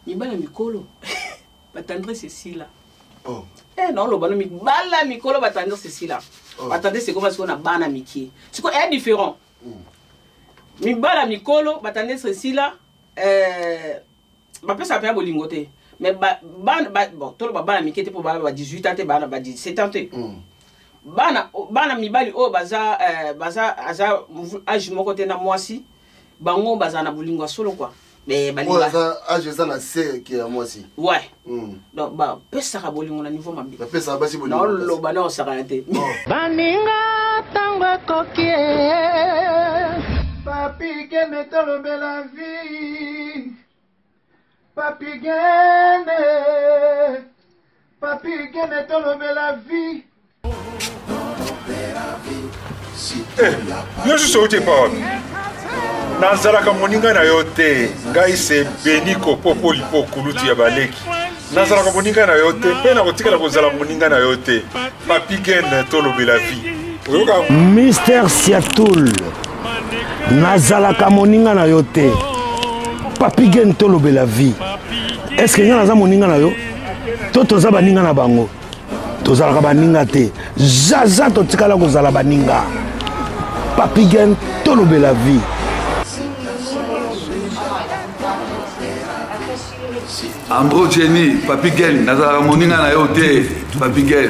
mibala mikolo batandre Cécile. Oh. Eh non, le bana mibala mikolo batandre Cécile. Batandre c'est comme ça qu'on a bana miki. C'est quoi est différent. Mibala mikolo batandre Cécile ba pesa pa bolingote. Mais bon, tout le bana miki était pour ba 18 ans te bana ba 17 ans te. Bana mibali o baza aza âge moko te na mwasi bango baza na bolingo solo quoi. Mais balinga âge ça na c'est qui à mwasi. Ouais. Donc ba pesa ka bolingo na niveau mabi. Ba pesa ba si bolingo. Non lo bana o sakanate. Baninga tango kokie. Papi que me tolo bela vie. Papi gene. Papi que me tolo bela vie. Yo suis sauté par Nazaraka moninga na yote ngai se beniko popo lipo kuluti ya baleki Nazaraka moninga na yote pe na kotikala kozala moninga na yote Papi Gen tolobela vie Mister Siatoul Nazaraka moninga na yote Papi Gen tolobela vie. Est-ce que naza moninga na yo toto za baninga na bango tozalaka baninga te zaza totikala kozala baninga Papi Gen tolobela vie. Ambro Jenny, Papi Gen, nazala moninga na yote, Papi Gen.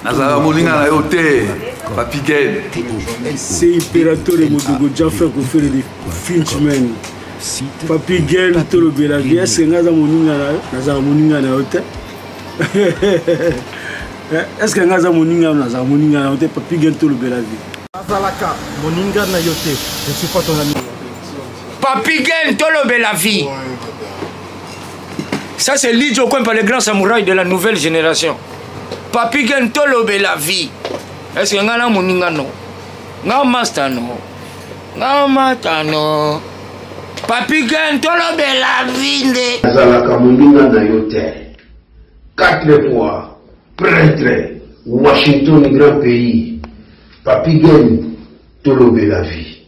Nazala moninga na yote, Papi Gen. C'est impérateur de Modogo Jaffa qui fait des Finchman. Papi Gen tolobela vie. Est-ce que nazala moninga na yote? Est-ce que nazala moninga na yote? Papi Gen tolobela vie. Nazalaka moninga na yote. Je suis pas ton ami. Papi Gen tolobela vie. Ça c'est Lidjo Kwempa, le grand samouraï de la nouvelle génération. Papi Gen tolobela vie. Est-ce que ngana moninga no? Nga master no. Nga mata no. Papi Gen tolobela vie. Nazalaka moninga na yote. 4 fois prêtre Washington grand pays. Papi Gen tolobela vie.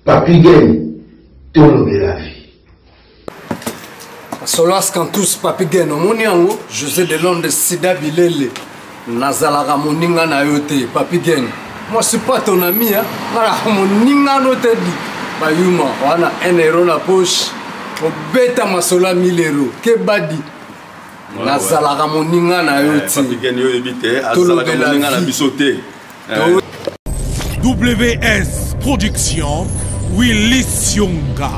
Papi Gen tolobela vie. Solas Kantous Papi Gen omoniango José de Londres Sida Bilele Nazalaka moninga na yote Papi Gen. Moi je suis pas ton ami hein. Voilà moninga no te di. Bayuma wana 1 euro na poche. Obeta masola 1000 euros. Ke badi. Nazalaka moninga na yote. Papi Gen yo ebite azalaka moninga na bisote. WS Production Willis Yonga.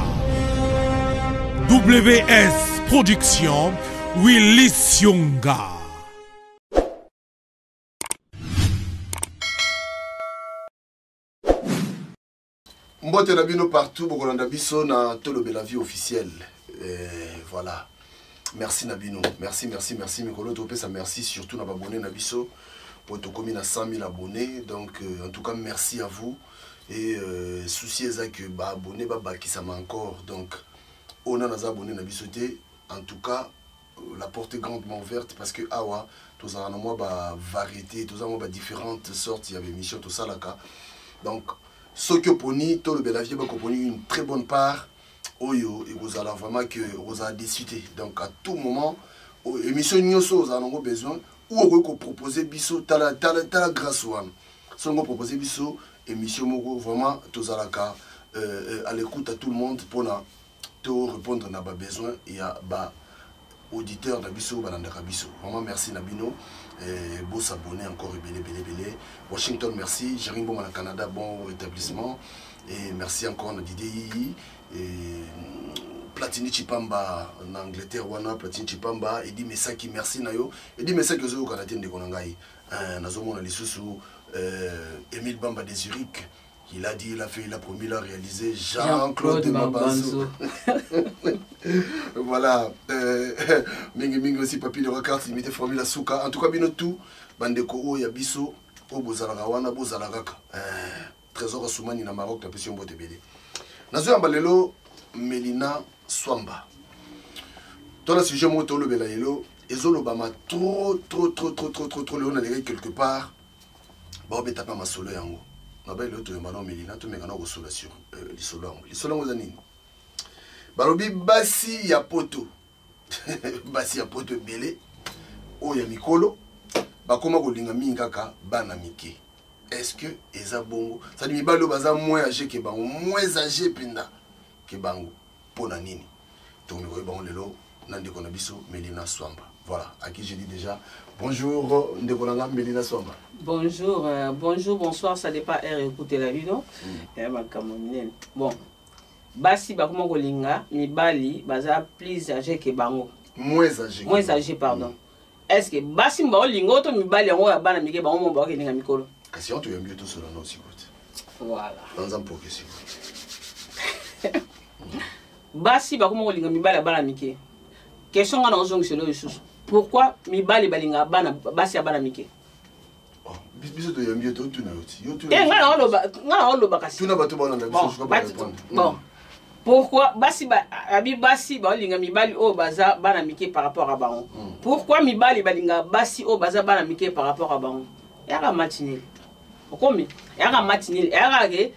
WS Production Willis Yonga. Mbote na bino partout, bokolanda biso na tolobela vie officielle. Voilà. Merci Nabino. Merci Mikolo Topesa, merci surtout na abonnés na biso. Pour tout comme 100 000 abonnés. Donc en tout cas merci à vous. Et souci est que bah abonné bah qui ça m'a encore. Donc on a nos abonnés na bisoté. En tout cas la porte est grandement ouverte parce que awa tous en moi bah variété, tous en moi bah différentes sortes il y avait émission tout ça là cas. Donc ce que poni tout le Belavie bah poni une très bonne part. Oyo et vous allez vraiment que vous allez discuter. Donc à tout moment émission nyoso vous avez besoin ou vous proposer biso tala grâce one. Si on proposer biso émission moko vraiment tous à l'écoute à tout le monde pour tout répondre à nos besoins et à bas auditeurs d'Abisso, Banandakabisso. Vraiment merci Nabino. Beau s'abonner encore et belé. Washington merci. Jérim Bon Canada, bon rétablissement. Et merci encore à Didi. Platini Chipamba en Angleterre, Wana, Platini Chipamba. Et dit Messaki merci Nayo. Et dit Messaki aux Canadiens de Konangai. Nazomo Nalisusu, Émile Bamba de Zurich. Il a dit, il a fait, il a promis, il a réalisé. Jean-Claude Mabanzo. Voilà. Mingi aussi, papier de recart, il mettait formule à Souka. En tout cas, bien tout, Bandeko, Yabiso, Bozalarawana, Bozalaraka. Trésor Soumani, na Maroc, la pression Bote Bélé. Nazo Ambalelo, Melina Swamba. Toi, là, si je monte le Belayelo, Ezolo Bama trop, on a les quelque part. Bon, ben, t'as pas ma solo yango. Naba ile to yambana Melina to mekana ko sola sur lisolo ngo zanini balobi basi ya poto basi ya poto ebele oyo ya mikolo bakoma kolinga mingi kaka bana mike. Est-ce que eza bongo ça dit mibalo baza moins âgé que bango moins âgé pinda que bango pona nini donc mikoyo bango lelo nandeko na biso Melina Swamba. Voilà, à qui je dis déjà bonjour ndeko nanga Melina Swamba. Bonjour, bonjour, bonsoir, ça dépend écouter la vidéo. Bon, basi bakoma kolinga mibali baza plus âgé que bango. Moins âgé. Moins âgé, pardon. Est-ce que basi mba olinga to mibali yango ya bana mike bango mo ba kelinga mikolo? Kasi on te yambi to solo na aussi. Voilà. Dans un progressif. Basi bakoma kolinga mibali ya bana mike. Question ngana ozongi selo isusu. Pourquoi mibali balinga bana basi ya bana mike? Oh, biso to yambi to tuna yoti. Yo tuna. Ngana oloba kasi. Tuna bato bana na biso je peux pas répondre. Bon. Pourquoi basi balinga mibali o baza bana mike par rapport à bango? Pourquoi mibali balinga basi o baza bana mike par rapport à bango? Yaka matinel. Okomi, yaka matinel, yaka ke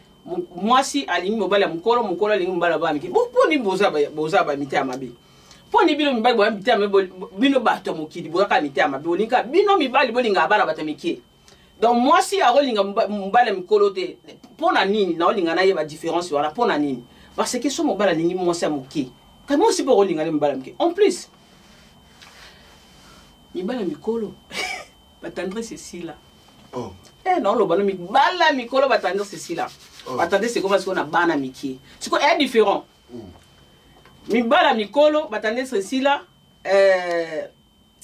mwasi alingi mobali mukolo alingi mobali ba mike. Poni boza ba mite amabe. Poni bino mibali ba mite amabe bino bato mokidi boka mite amabe olinga bino mibali bolinga bana batamike. Donc mwasi akolinga mobali mukolo te pona nini na olinga na yeba différence wala pona nini? Parce que son mobile alingi mwasi amuke. Comment si pour olinga mobile amuke? En plus mibali mikolo batandre ceci là. Oh. Eh non lo bana mibala mikolo batandre ceci là. Attendez c'est comment est-ce qu'on a bana miki. C'est quoi est différent. Mibala mikolo batandre ceci là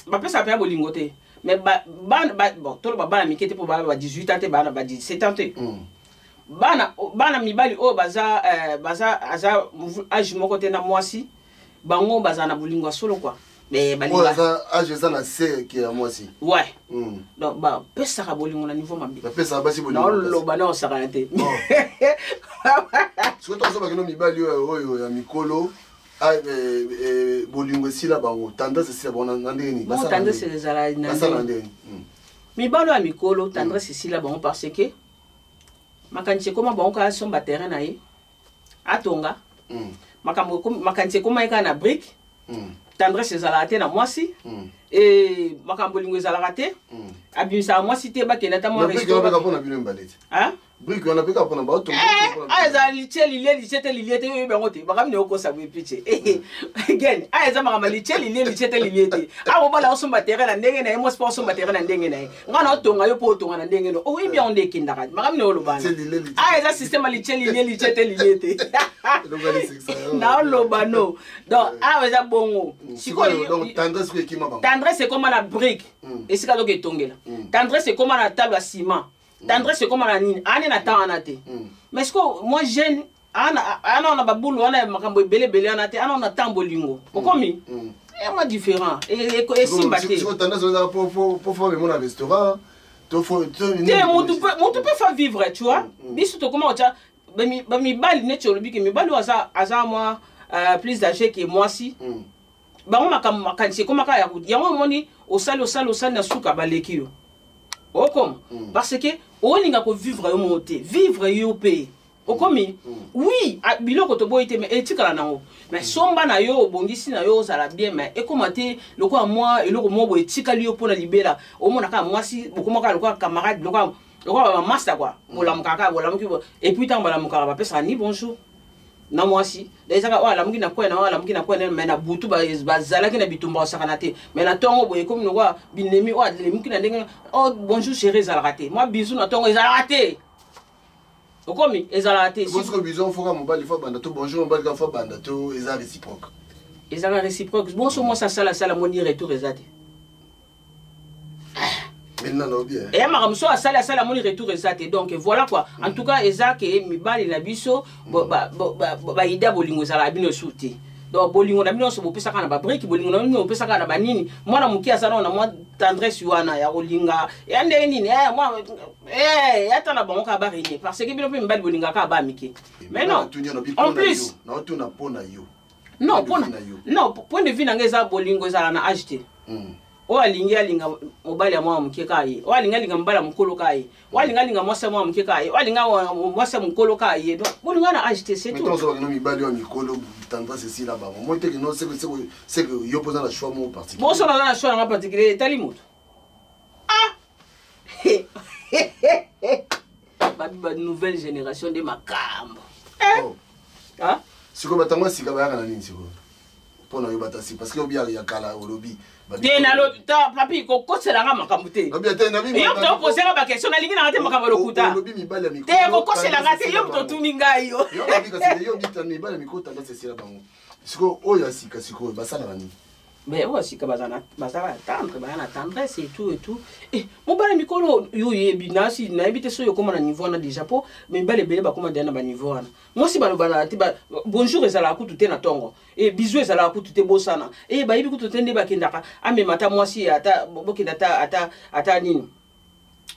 ba pesa pa bolingo te. Mais bon tout le bana miki te pour ba 18 ans te ba 17 ans te. Bana mibali o baza aza âge moko te na mwasi bango baza na bolingo solo quoi. Mais balinga âge za na se ki ya mwasi. Ouais. Donc ba pesa ka bolingo na niveau mabe. Ba pesa basi bolingo. Non lo bana o saka te. Soki tozo bakino mibali oyo ya mikolo bolingo sila bango tendance sila bango na ndeni. Ba tendance ezala na ndeni. Mibali ya mikolo tendance sila bango parce que makanche koma bango ka somba terrain na ye atonga makanche koma eka na brique tendresse ezala te na mwasi et makambo lingo ezala te abimisa mwasi te bakenda ta mo restaurant ah brique on a peka pona ba otonga aza licheli lichete yo bango te bakamne okosa bu piche again aza makama licheli lichete liliete abo bala osomba terrain na ndenge na mo sport somba terrain na ndenge na ngana otonga yo po otonga na ndenge no o ibi on de kindaka makamne olobana aza système licheli lichete liliete na olobano donc aza bongo sikoyo donc tendresse ko ekima bango tendresse c'est comme la brique et sika donc etongela tendresse c'est comme la table à ciment. Tendresse c'est comme la nine, ane na temps anate. Mais est-ce que moi jeune, ana on a baboulou, on a makambo belé anate, ana on a temps bolingo. Okomi, et moi différent. Et simbaté. Si on tendance pour faire mon restaurant, tu peux faire vivre, tu vois. Biso to comment tu as, mi bali ne cholobi que mi bali aza moi plus âgé que moi si. Bango makansi comme ka ya yango moni osali na suka baleki yo. Okom parce que olinga ko vivre yo monter vivre yo payer okomi oui biloko to boyite mais etikala nango mais somba na yo bongisi na yo sala bien mais ekomate loko moi eloko mo boy etikali yo pona libela omona ka mwasi bokomaka loko camarade loko master quoi bolamuka bolamuki et puis tant bolamuka ba pesa ni bonjour na mwasi déjà wa lamuki na kwena mais na butu bazalaki na bitumba sakana te mais na tongo boye comme no wa binemi wa lemuki na ndenge oh bonjour chérie zalakate moi bisou na tongo ezalakate okomi ezalakate si ko bisou foka mobali fa banda to bonjour mobali ka fa banda to eza réciproque bon so moi ça sala moni retour ezate maintenant bien et makamso sala moni retour ezate donc voilà quoi en tout cas ezake mibali na biso ba ida bolingo zala bino souti donc bolingo na bino so bopesa kana ba brique bolingo na bino bopesa kana ba nini mwana mukia sana na moi tendresse wana ya kolinga ya ndenge nini moi yata na bango ka ba régner parce que bino pe mibali bolinga ka ba miki mais non en plus na to na pona yo non point de vue na ngeza bolingo zala na âge te o alinga mobali ya mwa mke kai o alinga mbala mkolo kai o alinga mwasa mwa mke kai o alinga mwasa mkolo kai donc bolinga na agité c'est tout mais toi ça mibali ya mikolo tendance c'est là bas moi te que non c'est que yo posa la choix mo particulier bon ça na choix en particulier talimoto ba nouvelle génération de makambo ah siko batangwa sika ba kana nini siko pona yo batasi parce que obiya ya kala olobi de na lo ta papi ko kosela nga makambo te obiya te na bi yo to posera ba question na lingi na te makambo lokuta olobi mibali ya mikolo te ko kosela nga te yo to tumi ngai yo yo ba bi kasi yo bita mibali ya mikolo tanda sesira bango siko oya sika siko basala bani mais aussi que bazana attendre bazana tendresse et tout et mon bala mikolo yo yebi na si na ebite so yo comme na niveau na déjà po mais bale bele ba comme na ba niveau na moi si ba bala ti ba bonjour ezala ku tout na tongo et bisous ezala ku tout bosana et ba yebi ku tout nde ba kindaka ame mata moi si ata bokinda ata nini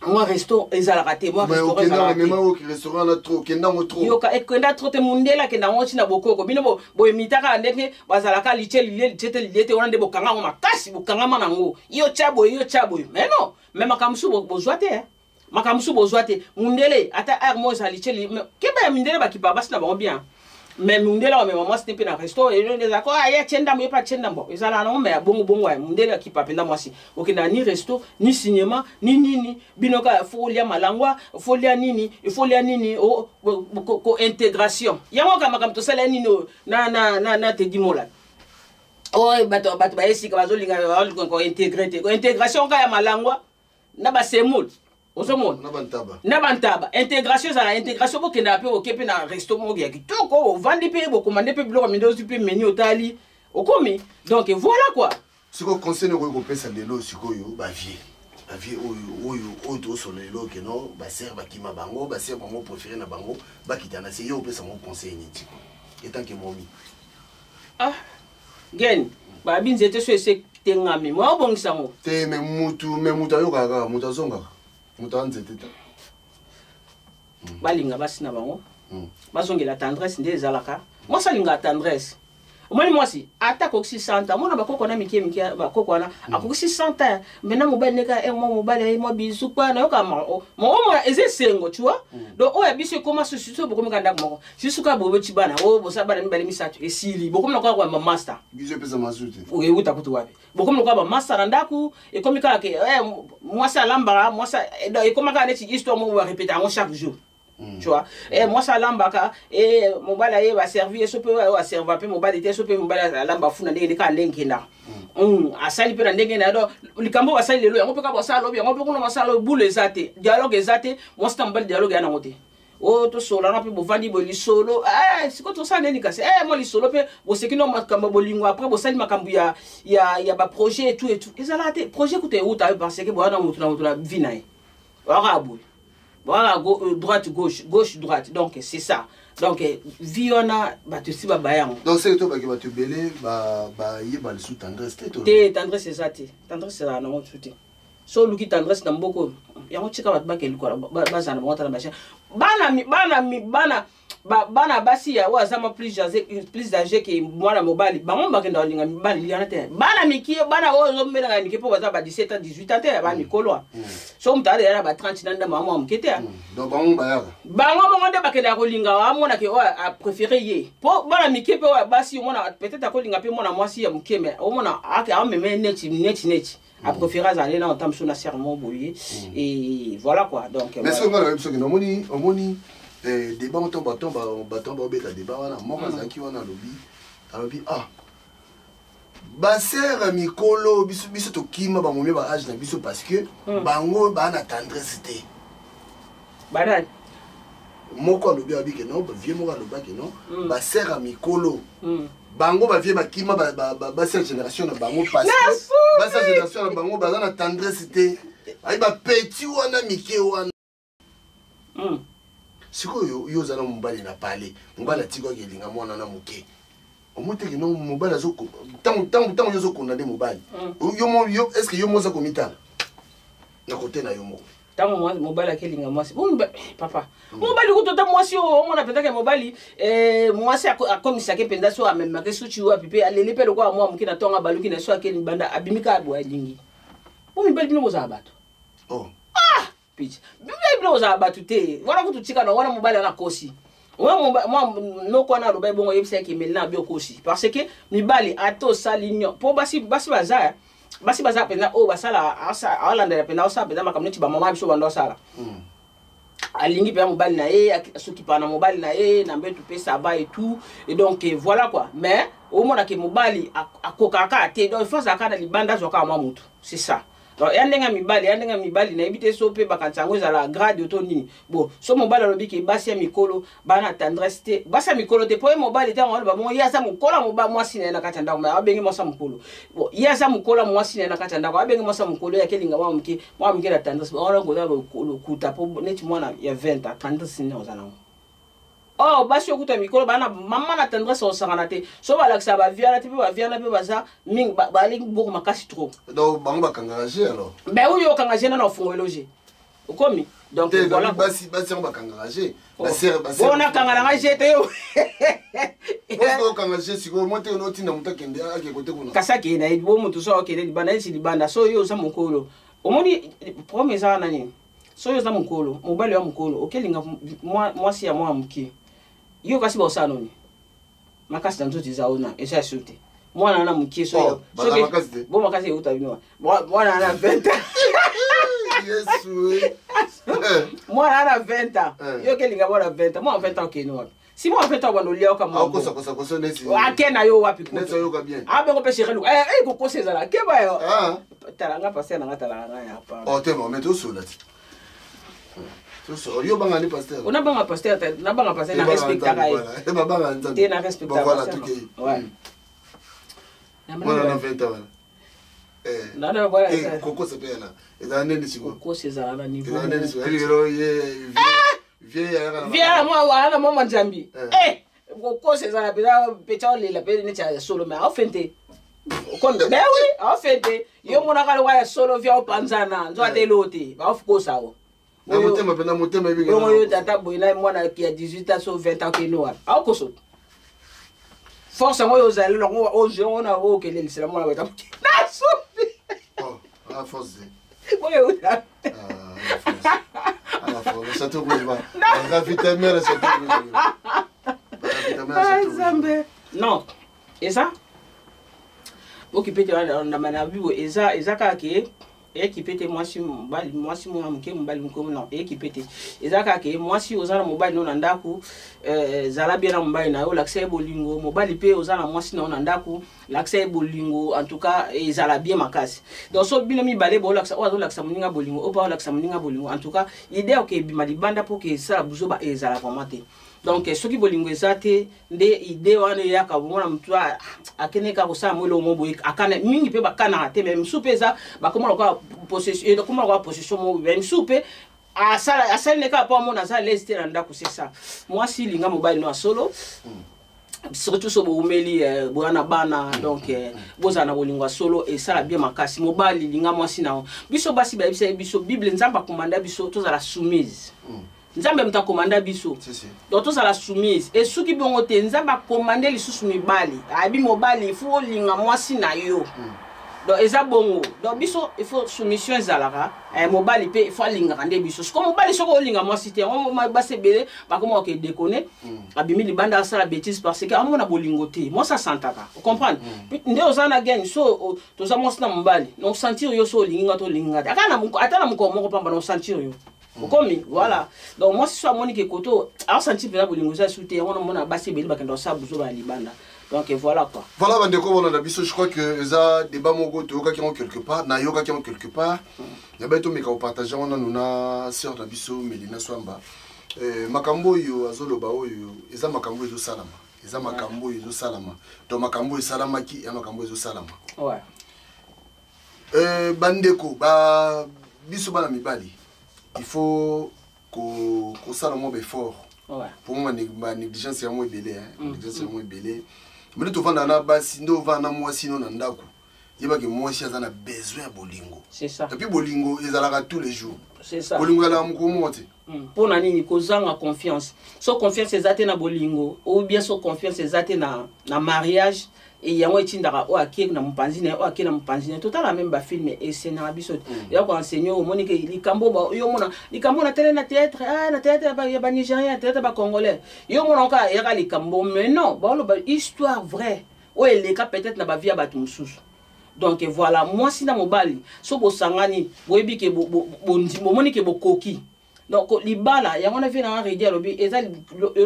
moi resto ezala raté moi restaurant ezala mais moi restaurant na trop kenda mo trop yo ka ekenda trop te mundela kenda ngoti na bokoko bino bo emitaka ndenge bazala ka licheli liete wana nde bokanga makasi bokanga manango yo chabo mais non mais makamsu bozwate makamsu bozwate mundele ata armo za licheli keba mundele bakipa basi na bango bien mais mundela wa mama c'était pe na resto et les accords ya chenda mo pas chenda mbo ezala na mais bongo wa mundela kipa penda mwasi okenda ni resto ni cinéma ni nini binoka folia malangwa folia nini ko intégration yango kama to sala nini na te dimola oh bato ba esika bazolinga ko intégration ka ya malangwa na ba semul osomon na bantaba intégration ça la intégration bo kenda pe okepe na resto mo ya kitoko vandi pe bo commander pe biloko mindo pe menu otali okomi donc voilà quoi siko conseil ko pesa lelo siko yo ba vie oyo to solelo ke no ba ser ba kima bango ba ser bango préféré na bango ba kitana c'est yo pesa mon conseil ni tiko etant que momi gen ba binzete so ese tengami mo bongisa mo te me mutu ayo kaka mutu azonga mutanzete ta balinga basi na bango bazongela tendresse nde ezalaka mwasi alinga tendresse omoni mwasi ata akoki 100 ans mona bakoko na mike bakoko wana akoki 100 ans maintenant mobali neka mobali mwa bizu kwa na yoka mona eze sengo tu vois donc oya biso comment so bokomi kanda moko sisuka bobe chibana bosa bana mibali misatu esili bokomi nakwa kwa master biso pesa masuti uta kutu wapi bokomi nakwa ba master ndaku ekomi kaka ke mwasi alamba mwasi ekomi kaka neti histoire mo va répéter en chaque jour. Tu vois, et moi ça lambaka et mon bala va servir so peut va servir pe mon bala était so peut mon bala lamba funa ndenge ka ndenge na asali pe ndenge na do likambo asali lelo yango pe ka bosala lobi yango pe kuna masala boule ezate dialogue ezate moi c'est un bel dialogue na ngote o to sola na pe bo vandi bo li solo siko to sa ndeni kase moi li solo pe bo sekino makambo bolingo après bo sali makambo ya ba projet et tout ezala te projet koute uta parce que bo na mutu na vinae waka boule. Voilà, droite, gauche, droite. Donc, c'est ça. Donc, Viona, tu sais, donc, c'est toi qui vas te belé, y a sous tendresse. Tendresse, c'est ça. Tendresse, c'est là, non, tout. So, Luki, tendresse, dans beaucoup. Il y a un petit peu de bac et le corps. Bana basi ya wazama plus âgé que moi la mobali bango bakenda linga mibali liana te bana miki bana ozo mbela nga miki po baza ba 17 ans 18 ans te ba mikolo so mutare ya ba 30 nanda mama mkete donc bango bango nde bakenda ko linga amona ke a préféré ye po bana miki pe basi mona peut-être ko linga pe mona mwasi ya mkeme omona aka ameme net a préféré aller là en temps sur na serment boyer et voilà quoi donc mais ce ngala biso ke omoni débat on bâton beta débat wana moko azaki wana alobi baser mikolo biso tokima bangomie ba age na biso parce que bango bana tendresse te banani moko alobi abike non vie moko alobaki non baser mikolo bango bavie bakima baser génération na bango parce que baser génération na bango baza na tendresse te ai ba petit wana mike wana sikoyo yo zana mobali na parler mobali atiko kelinga mwana na muke omoteki no mobali azoko tango yo zo condamner mobali yo est-ce que yo moza komitala na côté na yo moko tango mobali akelinga mwasi papa mobali kutota mwasi o mona petaka mobali mwasi akomisa ke penda so amemaka suchi wa pipe alele pe lokwa mwa mukina tonga baluki na so akeli banda abimika abwa lingi Bon mibali bino boza bato. Oh. Ah, pitch. Mibali bino boza bato te. Wana kututika na wana mobali na kosi. Moi no kona loba bongo yebisa ki melina bio kosi parce que mibali ato salinyo po basi baza pena o basala alanda pena osa pena makamneti ba mama biso bando sala. Alingi pe mobali na ye soki pa na mobali na ye na mbetu pesa ba et tout et donc voilà quoi mais au monde que mobali akokaka te donc il faut ça kana libanda zoka mamutu c'est ça. Donc yandenga mibali na ebite so pe bakantango za la grade otoni bon so mobali lobi ke basi ya mikolo bana tendresse te basi ya mikolo te po mobali te ngolo ba mo ya za mukola moba mwasi na katanda ma abengi mosa mukolo bon ya za mukola mwasi na katanda ko abengi mosa mukolo ya kelinga mwa mke la tendresse on ngo da ko kuta po neti mwana ya 20 à 30 ne ozana. Oh, basi okuta mikolo bana mama na tendresse au sangana te so ba laksa ba viana te ba viana pe baza ming ba ling beaucoup makasi trop donc bango ba kangager alors ben oui yo kangager na fongo loger okomi donc voilà basi ba kangager on a kangager te yo basi kangager siko monte no tinda mutakende ake kote kuna kasaki na ibo mutu so okele libanda isi libanda so yo za mukolo omoni promesa nani so yo za mukolo mobali wa mukolo okelinga mwasi ya mwa mki yo kasi ba osano ni makasi tanzo tizaona esa shute mwana na mki so bo makasi uta bino mwana na 20 Yesu mwana na 20 yo kelinga bora 20 mwana 20 okeno wapi si mwana 20 bando lia kama kosa nesi akena yo wapi ko nesi yo ka bien abe ko pesheri ko koseza la keba yo talanga passer na talanga ya pa oh te mo meto sola so yo banga ni pasteur on a banga pasteur na banga pasteur na respecta kai e ba banga nzambe te na respecta voilà tout qui ouais mwana na 20 wala nada bora koko sepela eza nene siko koko seza na niveau eza nene siko eliro ye viens moi wala mama njambi koko seza na peta le la pele ne cha solo mais ofente konde ben oui ofente yo mona kale wa solo via opanzana nzo atelote ba of course awo na motema ebi ngoma yo tata boina mwana ki a 18 ans so 20 ans ke noa awo koso force ngo yo zali lo ngo o je ona o kele lisela mwana beta na sofi ah force boye uta force ça te goûte la vitamine ça te goûte non et ça occupé de na manabiwo eza kake ekipete mwasi mwa mke mbali mko non ekipete ezaka ke mwasi ozana mobali no nandaku zala bien na mobali na yo l'accès bolingo mobali pe ozana mwasi na nandaku l'accès bolingo en tout cas ezala bien makasi donc so bino mi balé bo l'accès ozo l'accès muninga bolingo opa l'accès muninga bolingo en tout cas idée ok bima libanda pour que ça buzo ba ezala vraiment donc soki bolingo ezate nde idée wana yaka bona mtu akeneka ko sa mwelo mo boy akana mingi pe bakana te même soupeza bakoma ko possession et comment ko possession mo même soupe asala neka pa mo na za leste na ndako c'est ça moi si linga mobile no solo surtout so bo umeli bwana bana donc boza na bolingo solo et ça bien makasi mobile linga moi si na biso basi ba biso bible nzamba komanda biso to za la soumise nzambe mta komanda biso donc to sala soumise et soki bongo te nzamba komande lisusu mibali abi mobali il faut linga mwasi na yo donc eza bongo donc biso il faut soumission ezalaka mobali pe il faut linga kande biso comme mobali soko linga mwasi te on ba se belé ba comment ok déconner abimi libanda sala bêtise parce que amona bolingo te moi ça sentaka vous comprenez nde ozana gagne so to za mwasi na mobali donc sentir yo so linga to linga atana mko moko pamba no sentir yo Comme voilà. Donc moi si soit Monique Koto, a senti que la bolingo ça souté, on a bassé beli bakendo ça buzo ba libanda. Donc voilà quoi. Voilà bandeko on a biso, je crois que ça débat mongo to ka qui ont quelque part, na yoga qui ont quelque part. Ya beto meka o partager on a nuna sœur na biso Melina Swamba. Makambo yo azoloba oyo, eza makambo ezo salama. Eza makambo ezo salama. To makambo salama ki ya makambo ezo salama. Ouais. Bandeko ba biso bana mibali. Il faut qu'on soit moins fort. Pour moi, ma négligence est moins belée. Négligence est moins belée. Mais nous devons dans base, nous devons dans moi sinon dans d'aku. Il y a que moi si on a besoin de bolingo. C'est ça. Et puis bolingo, ils allaient tous les jours. C'est ça. Bolingo là, on commence. Pour nani ni kozanga confiance. So confiance ezate na bolingo ou bien so confiance ezate na mariage. et yango etindaka o akie na mpanzine o akie na mpanzine totala même ba film et scénario biso ya ko enseigner au monique likambo ba yo mona likambo na télé na théâtre na théâtre ba ya nigérien théâtre ba congolais yo mona ka ya ka likambo mais non ba lo ba histoire vraie o eleka peut-être na ba via ba tumususu. Donc voilà, moi si na mobali so bo sangani boyebi ke bo monique bo koki. Donc libala ya ngona vina en rédia lobi eza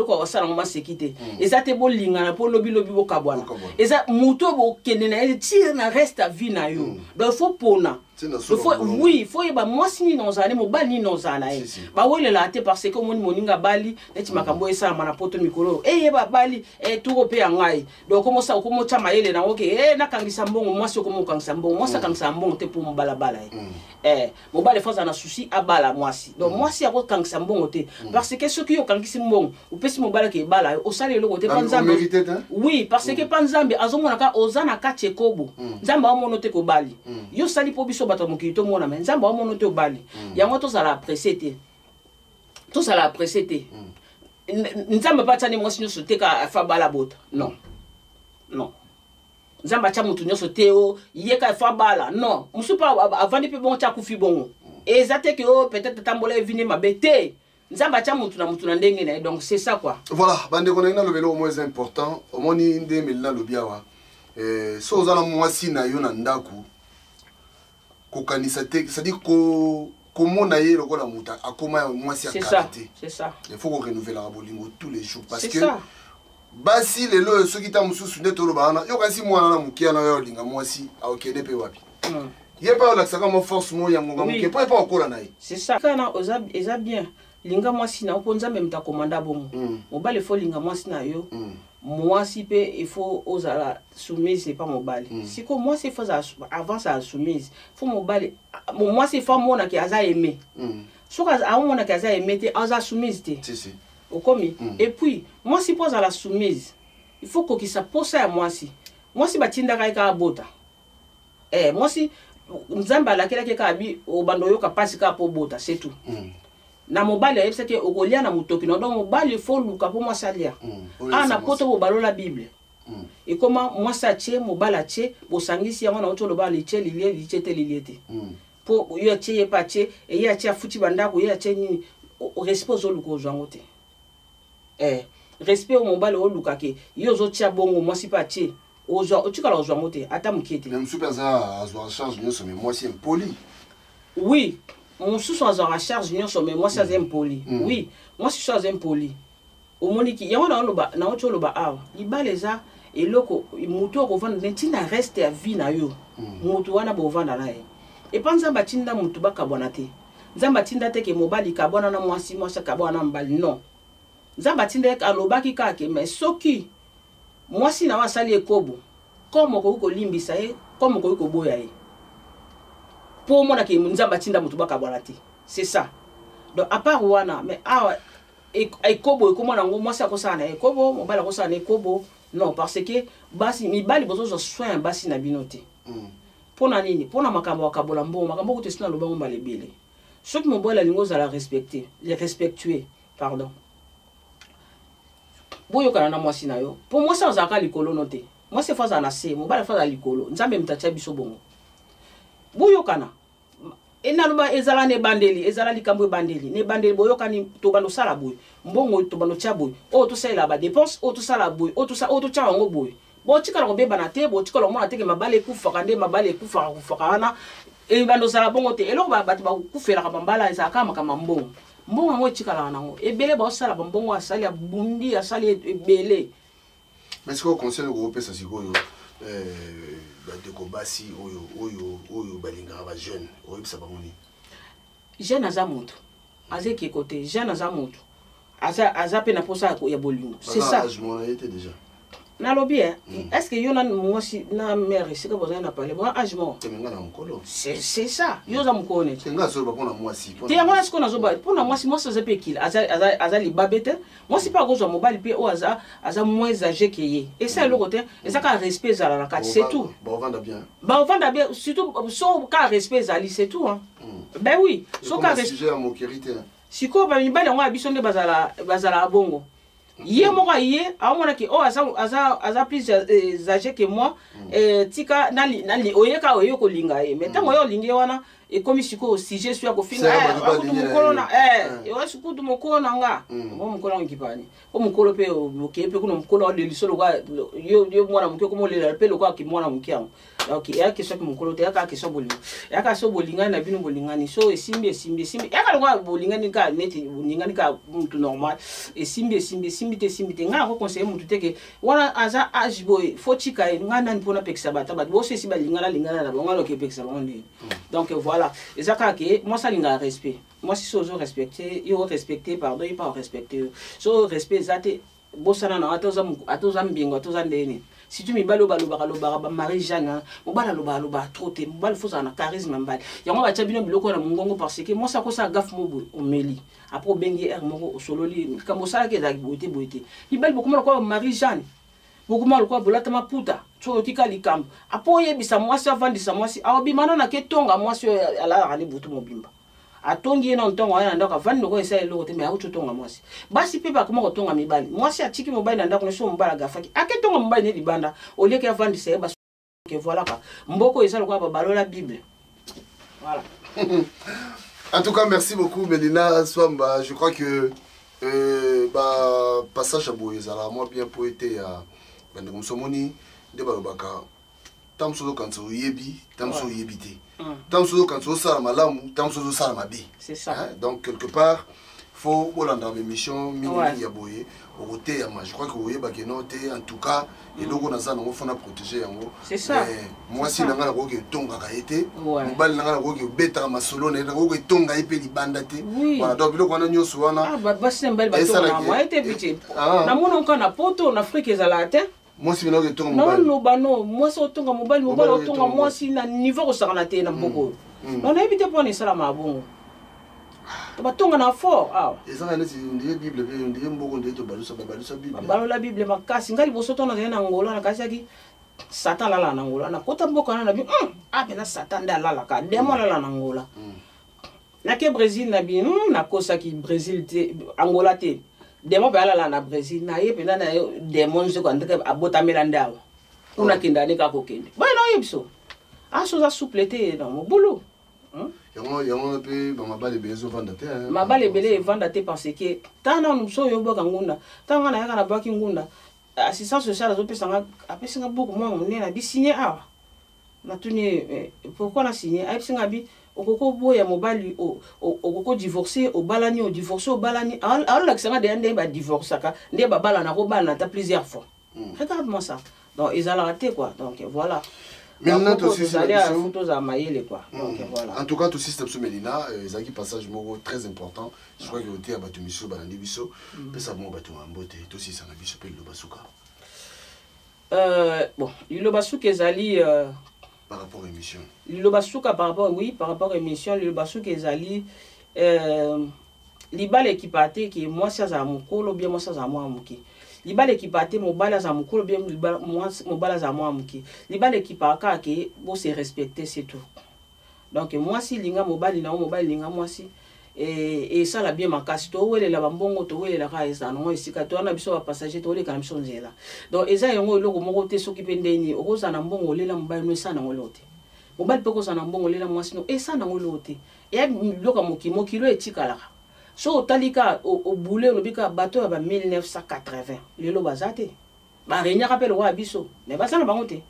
ko wasala ngoma sécurité eza te bo lingana po lobi bo kabwana eza muto bo kenena tire na reste à vie na yo. Donc faut pona oui, faut yeba moi si ni nozane mobali ni nozana e ba wole la te parce que moninga bali neti makambo esa mana poto mikolo yeba bali tout pe ngai. Donc comment ça comment chama yele na OK na kangisa mbongo moi si comment kangisa mbongo moi ça kangisa mbongo te pour mbala bala mobali faut na souci abala moi si. Donc moi si ako kangisa mbongo te parce que ceux qui yo kangisi mbongo ou pesi mobali ke bala o sale le côté panzambe. Oui, parce que panzambe azomona ka ozana ka chekobo nzamba o monote ko bali yo sali po biso bato mokito mona mais nzamba o monote o bali yango to sala apprécier tout ça la apprécier nzamba pa tani mo sinyo sote ka fa bala bota non non nzamba cha mutu nyoso teo yeka fa bala non musupa avandi pe bon cha kufi bongo ezate que peut-être tambola vini mabete nzamba cha mutu na ndenge na donc c'est ça quoi. Voilà bande ko na lobelo au moins important au moni ndemeli na lobiawa so ozala mwasi na yo na ndaku kokanisa te c'est-à-dire ko komona ye lokola muta akoma mwasi akate. C'est ça. Il faut qu'on renouvelle la bolingo tous les jours parce que basi lelo soki ta mususu ndeto lobana yo kasi mwana na mukia na yo linga mwasi akende pe wapi. Il pas la ça comme force mo ya ngonga mukia pas okola na ye. C'est ça. Kana oza bien. Linga mwasi na oponza même ta commanda bongo. Mobali faut linga mwasi na yo. Mwasi pe il faut ozala soumise c'est pas mobali. Si ko mwasi faut avant ça soumise. Faut mobali mwasi faut mona ki aza aimé. Soka a mona ki aza aimé te aza soumise te. Si. Okomi. Et puis moi si pose à la soumise il faut que ça pose à moi si batinda ka bota moi si nzamba la kela ke ka bi o bando yo ka pasi ka po bota c'est tout na mobali yebisa ke okolia na mutoki donc mobali faut luka po moi salia na poto bo balola bible et comment moi ça tie mobala tie bo sangisi yango na otolo ba litie lilie te liliete po yo tie pa tie et ya tie futi bandako ya tie ni respect zo luko zwango te respect au mobile au lukake yozo tia bongo moi si patie ozo otikala ozwa mote ata mukete même super ça azwa charge nyoso mais moi c'est impoli oui mon sous azwa charge nyoso mais moi c'est impoli oui moi si suis impoli au moniki yango na loba na ocho loba awa libaleza eloko mutu ko vanda ntina reste à vie na yo mutu wana bo vanda na ye et panza batinda mutu bakabona te nzamba tinda te ke mobali kabona na mwasi mwasa kabona mbali non nzamba tinda alobaki kake mais soki mwasi na wasali ekobo comme ko limbisa ye comme ko boya ye pour mona ke nzamba tinda mutu bakabona te c'est ça donc à part wana mais awa ekobo komona ngo mwasi akosana ekobo mobali akosana ekobo non parce que basi mibali bozo soin basi na binote pona nini pona makambo akabola mbongo makambo ko tesina lobango balebele ceux qui m'ont la lingo à la respecter les respectuer pardon boyo kana na mwasi na yo pour moi ça ozaka likolo noté moi c'est fois na se mobala fois likolo nzambe mtacha biso bongo boyo kana enaloba ezala ne bandeli ezala likambo bandeli ne bandeli boyo kani to bando sala boy mbongo to bando cha boy o to sala ba dépense o to sala boy o to cha ngo boy bo tikala ko beba na te bo tikala mo na teke mabale kufa kande mabale kufa wana e bando sala bongo te eloko ba batu ba kufela ka mambala eza kama kama mbongo mbongo ngo tikala nango ebele ba sala mbongo asali ya bundi asali ebele mais ce qu'on conseille au pesa sikoyo ba de ko basi oyo balinga ba jeune oyo bisa ba moni jeune aza mutu azeki côté jeune aza mutu aza pe na posa ya bolingo c'est ça je m'en étais déjà na lobby est-ce que yona moi si na mère c'est que besoin na parler moi agement c'est ça yo za mukone tenga so ba pona moi si te ngona siko na zo ba pona moi si moi ça pe kil aza li babete moi si pas gozo mobile pe o aza moins âgé que ye et ça le côté et ça ka respect za la carte c'est tout ba vanda bien surtout so ka respect za li c'est tout hein ben oui so ka respect à mon kérité siko ba mibale ngo abisonde bazala bongo Yé moi yé, à moi qui oh asa plus âgé que moi, tika nali oyeka oyeko linga mais tant oyo linga wana et comme si ko sujet sur ko finga mukolona et wa sukudu mukolona nga mo mukolona ngipani ko mukolo pe okepe kuno mukolo de lisolo kwa yo mwana mukyo ko molela pe lo kwa ki mwana mukyango donc ya ke so mukolo te ya ka ke so bolinga ya ka so bolinga na bino bolingani so esimbi ya ka kwa bolingani ka neti bolingani ka muntu normal esimbi te nga ko conseiller muntu te ke wana aza age boy fotika nga nani pona pekisa bata bat bo se si balingana na bonga lo ke pekisa bonde donc voilà et ça que moi ça linga respect moi si sozo respecter yo respecter pardon il pas respecter so respect zate bosana na atoza mbingo atoza ndeni si tu mi balo ba Marie Jeanne mo bala loba trop te mo bala fosa na charisme mbali yango ba tchabino biloko na mungongo parce que moi ça ko ça gaffe mo omeli après bengi er moko sololi kambo sala ke da boité mi bali beaucoup ko Marie Jeanne beaucoup mal quoi bolata maputa to tika likambo apoye bisa mwasi avandisa mwasi awabimana na ketonga mwasi ala ali butu mobimba atongi na ntongo wana ndaka vandi ko esa eloko te me auto tonga mwasi basi pe ba kuma ko tonga mibali mwasi atiki mobali na ndako so mbala gafaki aketonga mobali ne libanda olieke avandisa eba que voilà quoi mboko esa lokwa ba balola bible voilà. En tout cas merci beaucoup Melina Swamba, je crois que passage à Boyezala moi bien poété à comme somoni de balobaka tamsolo kanso yebi tamso yebité tamsolo kanso sala malamu tamsolo sala mabi, c'est ça donc quelque part faut bolanda émission mingi ya boye au côté ya je crois que vous yeba que noté en tout cas et donc on a ça on faut protéger yango, c'est ça moi si nanga ko ke tonga ka été mobali nanga ko ke beta masolo na ko ke tonga epe libanda te voilà donc biloko wana nyoso wana ba sembel ba tonga moi été petit na mono kana poto na Afrique ezalate moi si bino ke tonga mobali non moi so tonga mobali tonga moi si na niveau ko sakana te na mboko non éviter pour ne sala mabongo ba tonga na fort ezanga neti ndiye bible pe ndiye mboko ndiye to balusa bible balola bible makasi ngali bosoto na na ngola na kasaki satan la na ngola na kota mboko na bi bena satan nda la ka demo la na ngola na ke Brésil na bi na kosa ki Brésil te Angola te demo ba la na Brésil na ye pena na demon se ko ndeke abota melanda una kindane ka kokende ba no yebso so za souplete na mo boulot yango pe ba mabale bezo vanda te mabale bele vanda te parce que tana nso yo boka ngunda tanga na yaka na baki ngunda assistance sociale zo pesanga apesinga beaucoup mo nena bi signer na tuni pourquoi na signer apesinga bi okoko boya mobali okoko divorcer o balani o divorcer o balani alors que ça de ande ba divorcer ka nde ba bala na ko bala ta plusieurs fois regarde-moi ça donc ils ont raté quoi donc voilà. Maintenant, tout aussi, en tout cas, tout système sous Melina, il y a un passage très important. Je crois que vous avez battu Misso, Balandi Bisso, mais ça m'a battu en beauté. Tout aussi, ça n'a pas s'appelle le Basuka. Bon, le Basuka est allé. Par rapport à l'émission. Le Basuka, par rapport à l'émission, le Basuka est allé. L'Ibal équipaté qui moi, ça a mon colo, bien moi, ça a moi, mouki. Libal équipaté mobala za mukolo bien mobala za moi muki libal équipaka ke bo se respecter c'est tout donc moi si linga mobali na mobali linga moi si et ça la bien makasi to wele la bambongo to wele la ka esa no esika to na biso ba passager to le kana biso nzela donc eza yango eloko moko te soki pendeni okoza na mbongo lela mobali no esa na ngolote mobali pe koza na mbongo lela moi si no esa na ngolote et loka mokilo etikala. So talika au boulet on bika bateau à 1980 le lo bazate ba réunion rappel wa biso mais ba ça na bangote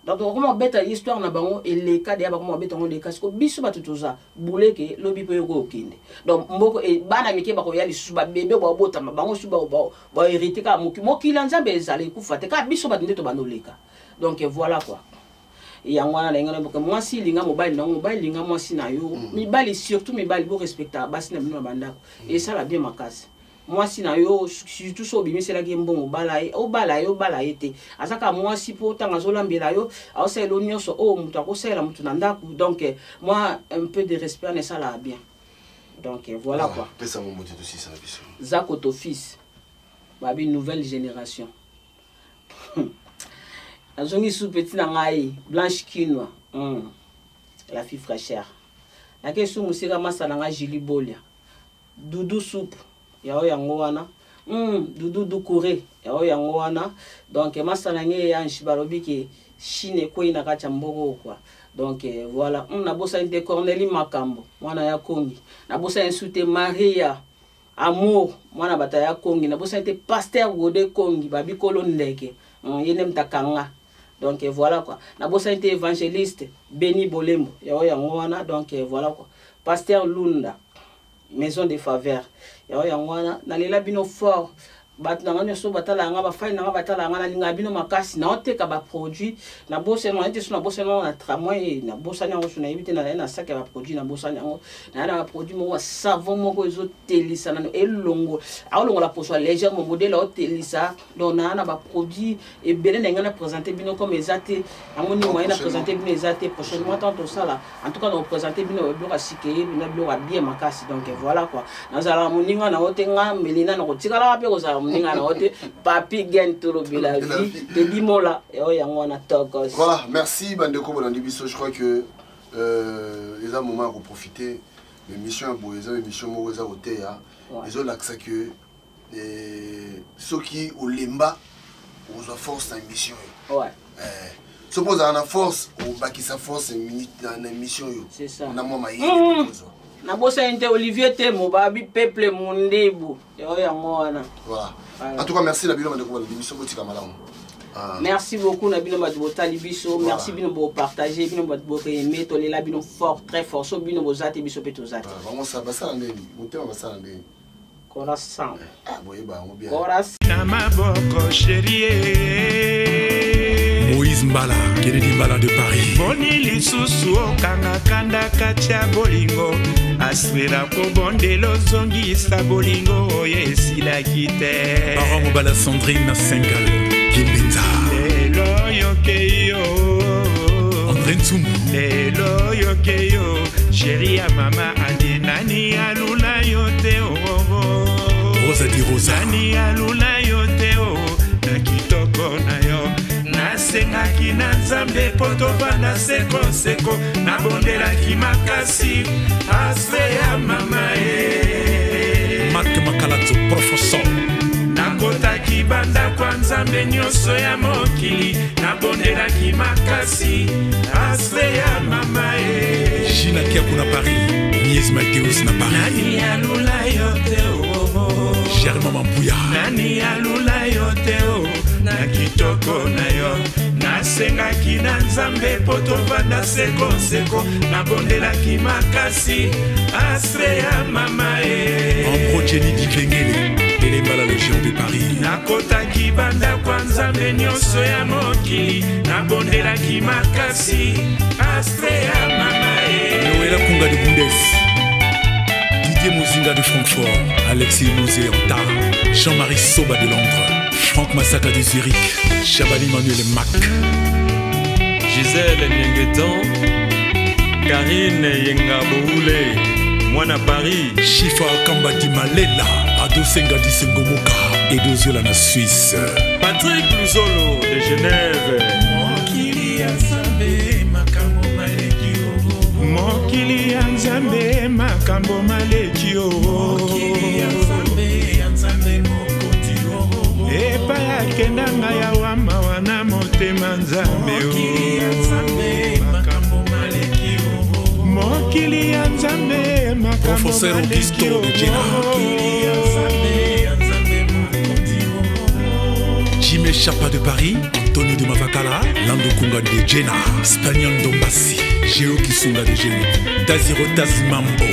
donc comment beta histoire na bango et les cas de ba comment beta on les cas ko biso ba tutuza boulet ke lobi pe ko okinde donc mboko e bana mike ba ko yali su ba bebe ba bota ma bango su ba hériter ka mokila nzambe ezali ku fate ka biso ba ndeto banoleka donc voilà quoi. Et en voilà moi si linga mobile non mobile linga moi si na yo mibali surtout mibali bo respecta basi na bino bandako et ça la bien makasi moi si na yo surtout so bimi c'est la game bon bala été azaka moi si po tanga zo lambela yo au c'est l'onion so mutu akosela mutu na ndako donc moi un peu de respect ne ça la bien donc voilà quoi pesa mo moto aussi ça la biso Zakoto fils babi nouvelle génération. Azongi sous petit nangai blanche quinoa la fille fraîcheur la question musika masala nga Julie Bolia Doudou soupe yao yango wana Doudou Kouré yango wana donc masala nge ya nshibalobi ke Chine ko ina kacha mboko quoi donc voilà na bosa inte Cornelie Makambo mwana ya Kongi na bosa insute Maria Amour mwana bata ya Kongi na bosa inte Pasteur Godé Kongi babi kolondeke yene mtakanga donc voilà quoi na bosa inte évangéliste Béni Bolembo yango wana donc voilà quoi Pasteur Lunda Maison de Faveur yango wana na lela bino fort bat na ngane so batala nga ba fay na batala nga na linga bino makasi na oteka ba produit na bosse no ete so na bosse no na tramway na bossa nyango so na yibite na sac ba produit na bossa nyango na produit mo savon moko ezo telisa na elongo awolongo la poso légère mon modèle o telisa donc na ba produit et belé na ngana présenter bino comme ezate amoni moyen na présenter bino ezate prochainement tant ça là en tout cas on présenter bino bloc à sikeye bino bloc bien makasi donc voilà quoi na zala moninga na otenga melina na kotikala pe ko za Papi Gen Tolobela Vie de Bimola voilà merci Bandeko Bolandibiso je crois que les a moment pour profiter l'émission Boeza l'émission Moza Otea ils ont l'accès que ceux qui au lemba aux force dans l'émission ouais suppose à la force au baki sa force dans l'émission c'est ça na moi na bossa inte Olivier Temo babi peuple mondebu yango wana voilà en tout cas merci la bino Bandeko l'émission botika malamu merci beaucoup na bino batu botali biso merci bino bo partager bino batu bo aimer tolela bino fort très fort so bino bozate biso pe tozate vraiment ça basala ndeni motema basala ndeni coração boye ba ngo bien coração na maboko chérie Moïse Mbala, Kennedy Mbala de Paris. Boni lisusu okanga kanda katia bolingo aswera ko bondelo zongisa bolingo oyesila kite. Baron Mbala Sandrine Sengal, Kimbenza. Lelo yokeyo. André Nsumu. Lelo yokeyo. Chérie ya mama andi nani alula yote oh. Rosa di Rosa. Nani alula yote oh. Na kitoko na yo. Nasengaki na nzambe po tovanda sekoseko nabondelaki makasi aspe ya mama e Marc Makalazo professeur nakotaki banda kwa nzambe nyonso ya mokili nabondelaki makasi aspe ya mama e Gina Kiaku na Paris Nies Mateus na Paris nani alula yote oh Germain Mampuya nani alula yote oh na kitoko na yo nasengaki na nzambe po tovanda sekoseko nabondelaki makasi astre ya mama e Ambro Jenny Dikengele Elembala Légion de Paris nakotaki banda kwa nzambe nyonso ya mokili nabondelaki makasi astre ya mama e Noëlla Kunga de Bundes Didier Mozinga de Francfort Alexis Mosé Anta Jean-Marie Soba de Londres Franck Massaka de Zurich, Chabali Manuel Mac, Gisèle Nyengetan, Karine Yengaboule, Moana Paris, Chifa Kambadi Malela, Ado Senga di Sengomoka, Edo Zola na Suisse, Patrick Luzolo de Genève, Mokili ya Nzambe makambo maleki o, Mokili ya Nzambe makambo maleki o, Mokili ya Nzambe epa yakendanga ya wama wana motema nzambe mokili ya nzambe makambo maleki mokili ya nzambe makambo maleki mokili ya nzambe Jimé Chapa de Paris, Antonio de Mavakala, Lando Kunga de Jena, Spagnon Dombassi, Géo Kisunga de Géo, Daziro Tazimambo.